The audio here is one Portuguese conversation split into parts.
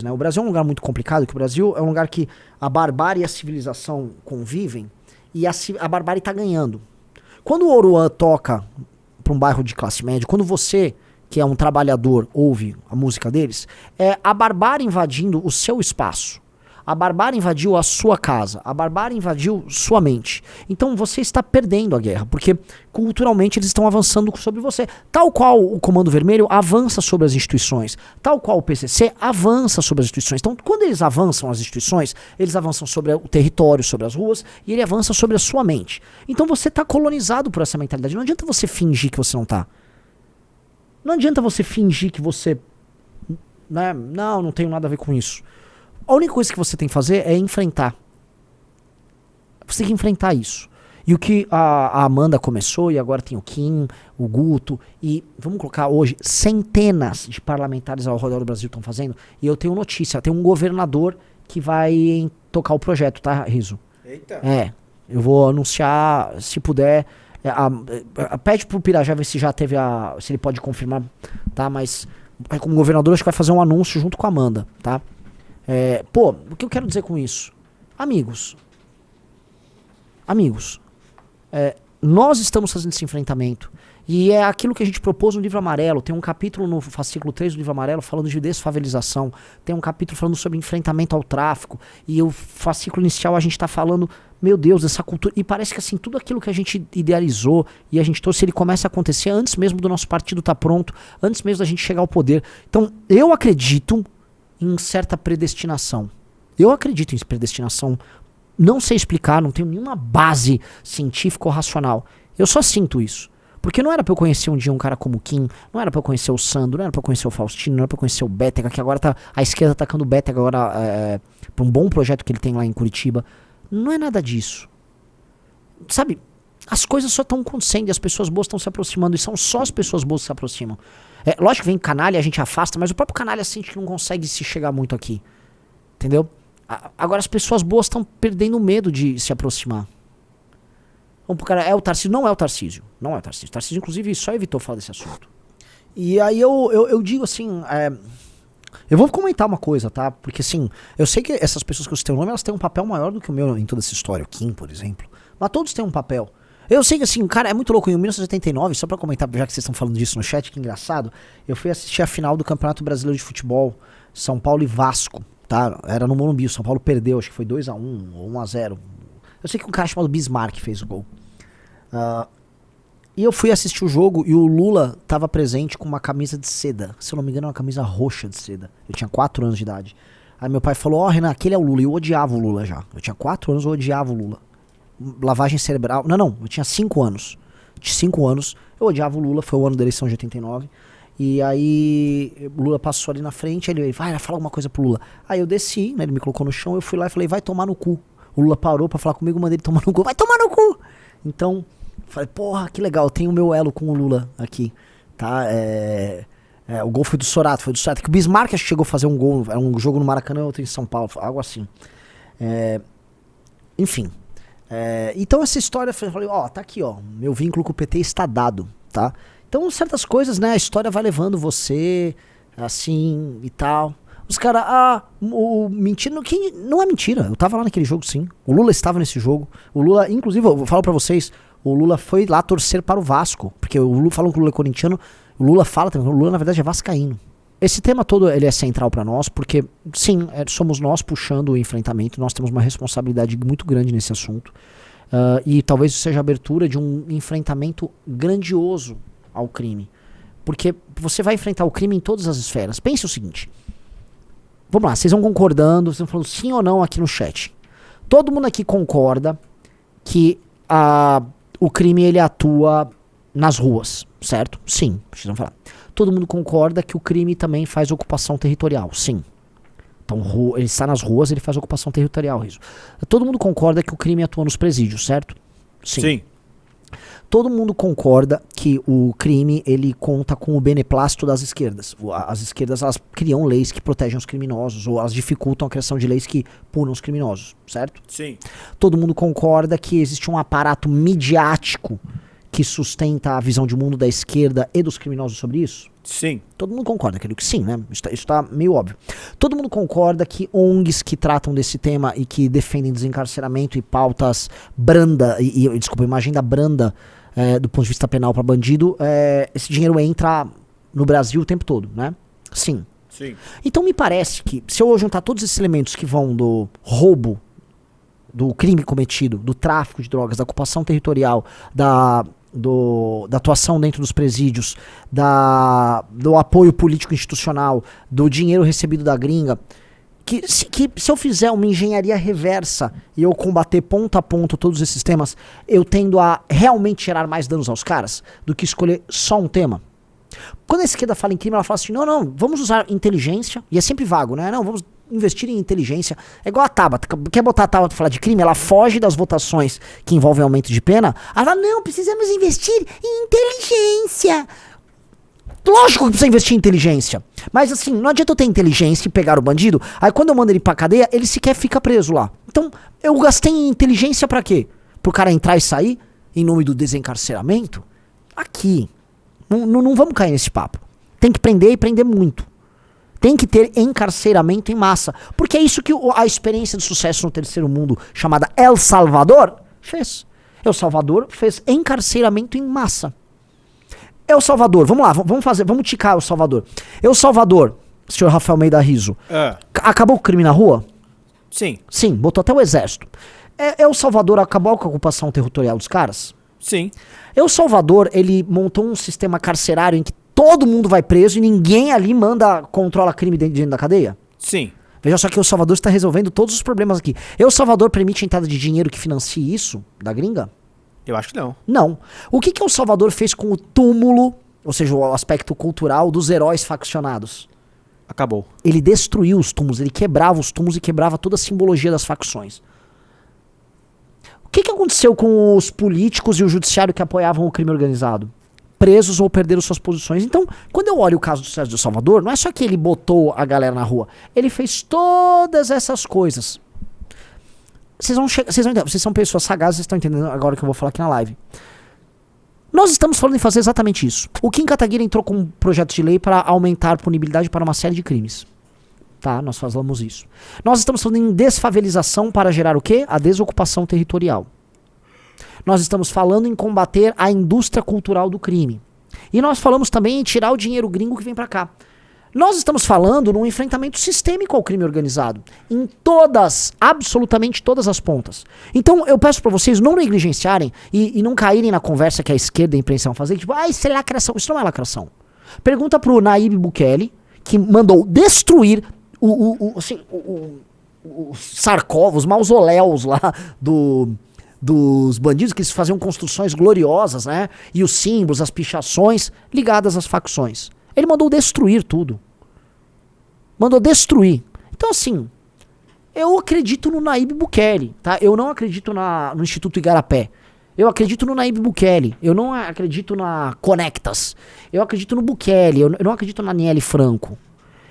Né? O Brasil é um lugar muito complicado, que o Brasil é um lugar que a barbárie e a civilização convivem e a barbárie tá ganhando. Quando o Oruan toca para um bairro de classe média, quando você, que é um trabalhador, ouve a música deles, é a barbárie invadindo o seu espaço. A barbárie invadiu a sua casa, a barbárie invadiu sua mente. Então você está perdendo a guerra, porque culturalmente eles estão avançando sobre você. Tal qual o Comando Vermelho avança sobre as instituições, tal qual o PCC avança sobre as instituições. Então quando eles avançam as instituições, eles avançam sobre o território, sobre as ruas, e ele avança sobre a sua mente. Então você está colonizado por essa mentalidade. Não adianta você fingir que você não está. Não adianta você fingir que você... Né? Não tenho nada a ver com isso. A única coisa que você tem que fazer é enfrentar. Você tem que enfrentar isso. E o que a Amanda começou, e agora tem o Kim, o Guto, e vamos colocar hoje, centenas de parlamentares ao redor do Brasil estão fazendo, e eu tenho notícia, tem um governador que vai tocar o projeto, tá, Riso? Eita. Eu vou anunciar, se puder, pede pro Pirajá ver se já teve se ele pode confirmar, tá, mas como governador acho que vai fazer um anúncio junto com a Amanda, tá? O que eu quero dizer com isso? Amigos, nós estamos fazendo esse enfrentamento e é aquilo que a gente propôs no livro amarelo. Tem um capítulo no fascículo 3 do livro amarelo falando de desfavelização, tem um capítulo falando sobre enfrentamento ao tráfico, e o fascículo inicial a gente está falando, meu Deus, essa cultura, e parece que assim, tudo aquilo que a gente idealizou e a gente trouxe, ele começa a acontecer antes mesmo do nosso partido estar pronto, antes mesmo da gente chegar ao poder. Então eu acredito em certa predestinação. Eu acredito em predestinação. Não sei explicar, não tenho nenhuma base científica ou racional. Eu só sinto isso. Porque não era pra eu conhecer um dia um cara como o Kim, não era pra eu conhecer o Sandro, não era pra eu conhecer o Faustino, não era pra eu conhecer o Bétega, que agora tá a esquerda atacando o Bétega agora pra um bom projeto que ele tem lá em Curitiba. Não é nada disso. Sabe, as coisas só estão acontecendo e as pessoas boas estão se aproximando, e são só as pessoas boas que se aproximam. Lógico que vem canalha, a gente afasta, mas o próprio canalha sente que não consegue se chegar muito aqui. Entendeu? Agora as pessoas boas estão perdendo o medo de se aproximar. Vamos pro cara, é o Tarcísio? Não é o Tarcísio. Não é o Tarcísio. O Tarcísio, inclusive, só evitou falar desse assunto. E aí eu digo assim, eu vou comentar uma coisa, tá? Porque assim, eu sei que essas pessoas que eu citei o nome, elas têm um papel maior do que o meu em toda essa história. O Kim, por exemplo. Mas todos têm um papel. Eu sei que assim, cara, é muito louco. Em 1989, só pra comentar, já que vocês estão falando disso no chat, que engraçado, eu fui assistir a final do Campeonato Brasileiro de Futebol, São Paulo e Vasco, tá? Era no Morumbi, o São Paulo perdeu, acho que foi 2-1 ou 1-0. Eu sei que um cara chamado Bismarck fez o gol. E eu fui assistir o jogo e o Lula tava presente com uma camisa de seda. Se eu não me engano, uma camisa roxa de seda. Eu tinha 4 anos de idade. Aí meu pai falou, Renan, aquele é o Lula. E eu odiava o Lula já. Eu tinha 4 anos, eu odiava o Lula. Lavagem cerebral. Não, eu tinha 5 anos. De 5 anos, eu odiava o Lula, foi o ano da eleição de 89. E aí, o Lula passou ali na frente, ele vai, fala alguma coisa pro Lula. Aí eu desci, né, ele me colocou no chão, eu fui lá e falei, vai tomar no cu. O Lula parou pra falar comigo, mandei ele tomar no cu, vai tomar no cu! Então, falei, porra, que legal, eu tenho o meu elo com o Lula aqui, tá? O gol foi do Sorato, que o Bismarck acho que chegou a fazer um gol, era um jogo no Maracanã, outro em São Paulo, algo assim. Enfim. Então essa história, eu falei, tá aqui, meu vínculo com o PT está dado, tá? Então certas coisas, né, a história vai levando você, assim, e tal. Os caras, mentira, não é mentira, eu tava lá naquele jogo sim, o Lula estava nesse jogo, o Lula, inclusive, eu falo pra vocês, o Lula foi lá torcer para o Vasco, porque o Lula falam que o Lula é corintiano, o Lula fala também, o Lula na verdade é vascaíno. Esse tema todo ele é central para nós, porque sim, somos nós puxando o enfrentamento, nós temos uma responsabilidade muito grande nesse assunto, e talvez isso seja a abertura de um enfrentamento grandioso ao crime, porque você vai enfrentar o crime em todas as esferas. Pense o seguinte, vamos lá, vocês vão concordando, vocês vão falando sim ou não aqui no chat. Todo mundo aqui concorda que o crime ele atua nas ruas, certo? Sim, vocês vão falar. Todo mundo concorda que o crime também faz ocupação territorial, sim. Então ele está nas ruas, ele faz ocupação territorial, Riso. Todo mundo concorda que o crime atua nos presídios, certo? Sim. Todo mundo concorda que o crime ele conta com o beneplácito das esquerdas. As esquerdas elas criam leis que protegem os criminosos, ou elas dificultam a criação de leis que punam os criminosos, certo? Sim. Todo mundo concorda que existe um aparato midiático que sustenta a visão de mundo da esquerda e dos criminosos sobre isso? Sim. Todo mundo concorda, querido, que sim, né? Isso tá meio óbvio. Todo mundo concorda que ONGs que tratam desse tema e que defendem desencarceramento e pautas branda, desculpa, uma agenda branda do ponto de vista penal para bandido, esse dinheiro entra no Brasil o tempo todo, né? Sim. Sim. Então me parece que se eu juntar todos esses elementos que vão do roubo, do crime cometido, do tráfico de drogas, da ocupação territorial, da atuação dentro dos presídios, do apoio político institucional, do dinheiro recebido da gringa, que se eu fizer uma engenharia reversa e eu combater ponto a ponto todos esses temas, eu tendo a realmente gerar mais danos aos caras do que escolher só um tema. Quando a esquerda fala em crime, ela fala assim, não, vamos usar inteligência, e é sempre vago, né? Não, vamos investir em inteligência. É igual a Tabata, quer botar a Tabata pra falar de crime, ela foge das votações que envolvem aumento de pena, ela fala, não, precisamos investir em inteligência. Lógico que precisa investir em inteligência, mas assim, não adianta eu ter inteligência e pegar o bandido, aí quando eu mando ele pra cadeia, ele sequer fica preso lá. Então, eu gastei em inteligência pra quê? Pro cara entrar e sair, em nome do desencarceramento? Aqui. Não vamos cair nesse papo. Tem que prender e prender muito. Tem que ter encarceramento em massa. Porque é isso que a experiência de sucesso no terceiro mundo, chamada El Salvador, fez. El Salvador fez encarceramento em massa. El Salvador, vamos lá, vamos ticar El Salvador. El Salvador, senhor Rafael Almeida Riso, acabou com o crime na rua? Sim. Sim, botou até o exército. El Salvador acabou com a ocupação territorial dos caras? Sim. El Salvador, ele montou um sistema carcerário em que todo mundo vai preso e ninguém ali controla crime dentro da cadeia? Sim. Veja só que El Salvador está resolvendo todos os problemas aqui. El Salvador permite a entrada de dinheiro que financie isso, da gringa? Eu acho que não. Não. O que El Salvador fez com o túmulo, ou seja, o aspecto cultural dos heróis faccionados? Acabou. Ele destruiu os túmulos, ele quebrava os túmulos e quebrava toda a simbologia das facções. O que aconteceu com os políticos e o judiciário que apoiavam o crime organizado? Presos ou perderam suas posições. Então, quando eu olho o caso do Sérgio de Salvador, não é só que ele botou a galera na rua. Ele fez todas essas coisas. Vocês são pessoas sagazes, vocês estão entendendo agora o que eu vou falar aqui na live. Nós estamos falando em fazer exatamente isso. O Kim Kataguiri entrou com um projeto de lei para aumentar a punibilidade para uma série de crimes. Tá, nós falamos isso. Nós estamos falando em desfavelização para gerar o quê? A desocupação territorial. Nós estamos falando em combater a indústria cultural do crime. E nós falamos também em tirar o dinheiro gringo que vem para cá. Nós estamos falando num enfrentamento sistêmico ao crime organizado. Em todas, absolutamente todas as pontas. Então eu peço para vocês não negligenciarem e não caírem na conversa que a esquerda e a imprensa vão fazer. Tipo, isso é lacração. Isso não é lacração. Pergunta pro Nayib Bukele, que mandou destruir os sarcófagos, os mausoléus lá dos bandidos, que eles faziam construções gloriosas, né? E os símbolos, as pichações ligadas às facções. Ele mandou destruir tudo. Mandou destruir. Então, assim, eu acredito no Nayib Bukele, tá? Eu não acredito no Instituto Igarapé. Eu acredito no Nayib Bukele. Eu não acredito na Conectas. Eu acredito no Bukele. Eu não acredito na Aniele Franco.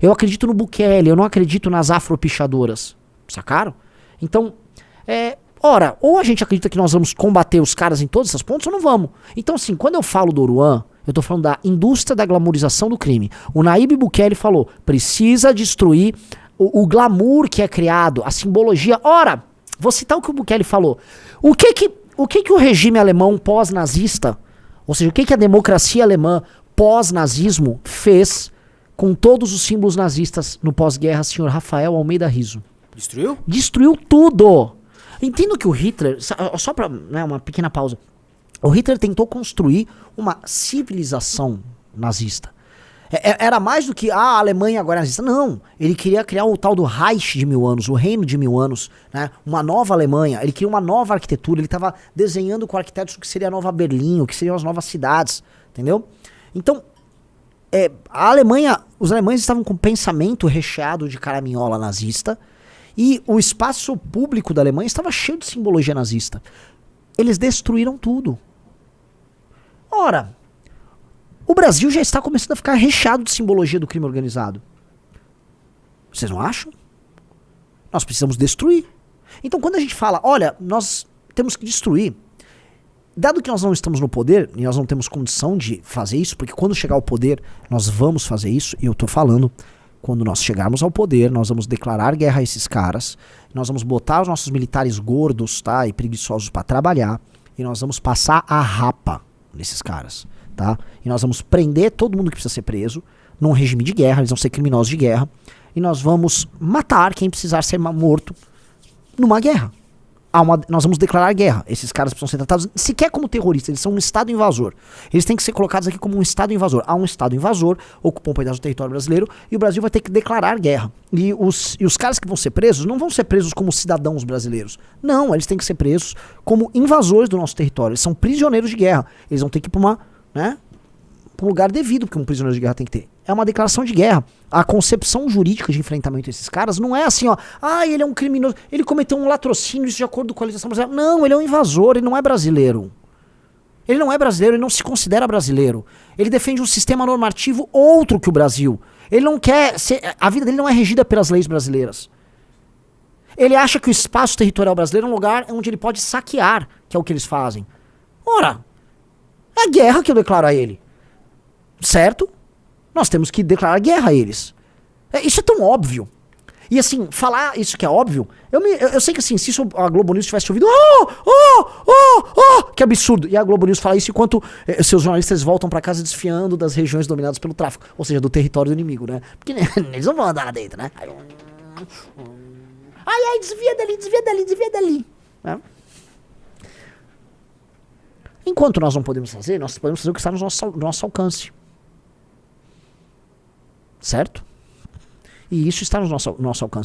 Eu acredito no Bukele, eu não acredito nas afropichadoras. Sacaram? Então, ora, ou a gente acredita que nós vamos combater os caras em todos esses pontos, ou não vamos. Então, assim, quando eu falo do Oruan, eu tô falando da indústria da glamorização do crime. O Nayib Bukele falou, precisa destruir o glamour que é criado, a simbologia. Ora, vou citar o que o Bukele falou. O que o regime alemão pós-nazista, ou seja, o que a democracia alemã pós-nazismo fez com todos os símbolos nazistas no pós-guerra, senhor Rafael Almeida Riso? Destruiu? Destruiu tudo. Entendo que o Hitler, só pra uma pequena pausa, o Hitler tentou construir uma civilização nazista. Era mais do que a Alemanha agora é nazista. Não, ele queria criar o tal do Reich de 1000 anos, o reino de 1000 anos, né? Uma nova Alemanha, ele queria uma nova arquitetura, ele estava desenhando com arquitetos o que seria a nova Berlim, o que seriam as novas cidades, entendeu? Então, a Alemanha, os alemães estavam com pensamento recheado de caraminhola nazista e o espaço público da Alemanha estava cheio de simbologia nazista. Eles destruíram tudo. Ora, o Brasil já está começando a ficar recheado de simbologia do crime organizado. Vocês não acham? Nós precisamos destruir. Então quando a gente fala, olha, nós temos que destruir, dado que nós não estamos no poder, e nós não temos condição de fazer isso, porque quando chegar ao poder, nós vamos fazer isso, e eu tô falando, quando nós chegarmos ao poder, nós vamos declarar guerra a esses caras, nós vamos botar os nossos militares gordos, tá, e preguiçosos pra trabalhar, e nós vamos passar a rapa nesses caras, tá? E nós vamos prender todo mundo que precisa ser preso, num regime de guerra, eles vão ser criminosos de guerra, e nós vamos matar quem precisar ser morto numa guerra. Nós vamos declarar guerra. Esses caras precisam ser tratados sequer como terroristas, eles são um estado invasor. Eles têm que ser colocados aqui como um estado invasor. Há um estado invasor, ocupou um pedaço do território brasileiro, e o Brasil vai ter que declarar guerra. E os caras que vão ser presos não vão ser presos como cidadãos brasileiros. Não, eles têm que ser presos como invasores do nosso território. Eles são prisioneiros de guerra. Eles vão ter que ir pra um lugar devido, porque um prisioneiro de guerra tem que ter. É uma declaração de guerra. A concepção jurídica de enfrentamento desses caras não é assim, ó, ele é um criminoso, ele cometeu um latrocínio, isso de acordo com a legislação brasileira. Não, ele é um invasor, ele não é brasileiro. Ele não é brasileiro, ele não se considera brasileiro. Ele defende um sistema normativo outro que o Brasil. Ele não quer ser, a vida dele não é regida pelas leis brasileiras. Ele acha que o espaço territorial brasileiro é um lugar onde ele pode saquear, que é o que eles fazem. Ora, é a guerra que eu declaro a ele. Certo? Nós temos que declarar guerra a eles. Isso é tão óbvio. E assim, falar isso que é óbvio, eu sei que assim, se isso a Globo News tivesse ouvido, que absurdo. E a Globo News fala isso enquanto seus jornalistas voltam pra casa desfiando das regiões dominadas pelo tráfico. Ou seja, do território do inimigo, né? Porque eles não vão andar lá dentro, né? Desvia dali. Né? Enquanto nós não podemos fazer, nós podemos fazer o que está no nosso alcance. Certo? E isso está no nosso alcance.